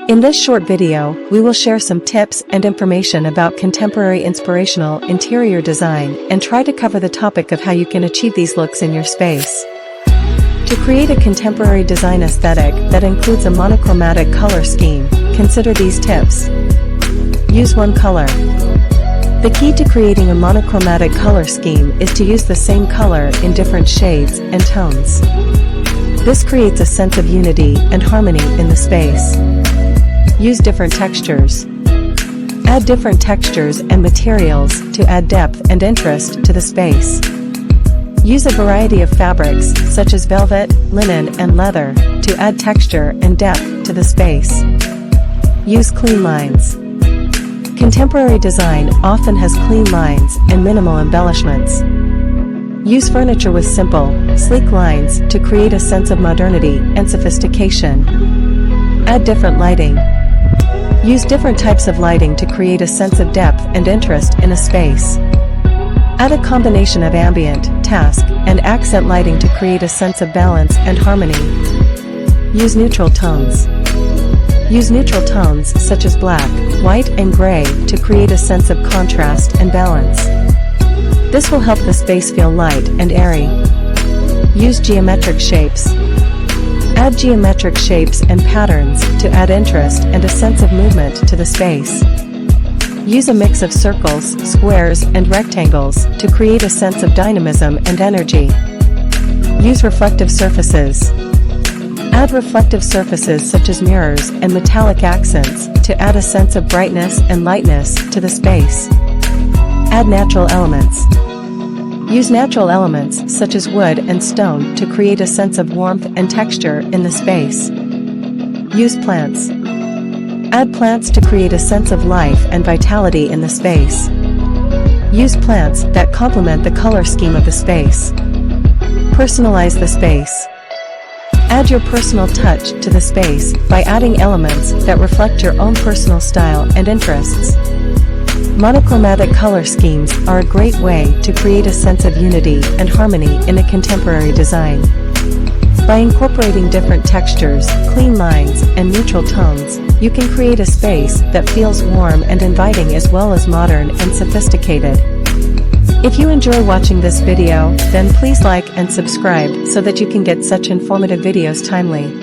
In this short video, we will share some tips and information about contemporary inspirational interior design and try to cover the topic of how you can achieve these looks in your space. To create a contemporary design aesthetic that includes a monochromatic color scheme, consider these tips. Use one color. The key to creating a monochromatic color scheme is to use the same color in different shades and tones. This creates a sense of unity and harmony in the space. Use different textures. Add different textures and materials to add depth and interest to the space. Use a variety of fabrics, such as velvet, linen, and leather, to add texture and depth to the space. Use clean lines. Contemporary design often has clean lines and minimal embellishments. Use furniture with simple, sleek lines to create a sense of modernity and sophistication. Add different lighting. Use different types of lighting to create a sense of depth and interest in a space. Add a combination of ambient, task, and accent lighting to create a sense of balance and harmony. Use neutral tones. Use neutral tones such as black, white, and gray to create a sense of contrast and balance. This will help the space feel light and airy. Use geometric shapes. Add geometric shapes and patterns to add interest and a sense of movement to the space. Use a mix of circles, squares, and rectangles to create a sense of dynamism and energy. Use reflective surfaces. Add reflective surfaces such as mirrors and metallic accents to add a sense of brightness and lightness to the space. Add natural elements. Use natural elements such as wood and stone to create a sense of warmth and texture in the space. Use plants. Add plants to create a sense of life and vitality in the space. Use plants that complement the color scheme of the space. Personalize the space. Add your personal touch to the space by adding elements that reflect your own personal style and interests. Monochromatic color schemes are a great way to create a sense of unity and harmony in a contemporary design. By incorporating different textures, clean lines, and neutral tones, you can create a space that feels warm and inviting as well as modern and sophisticated. If you enjoy watching this video, then please like and subscribe so that you can get such informative videos timely.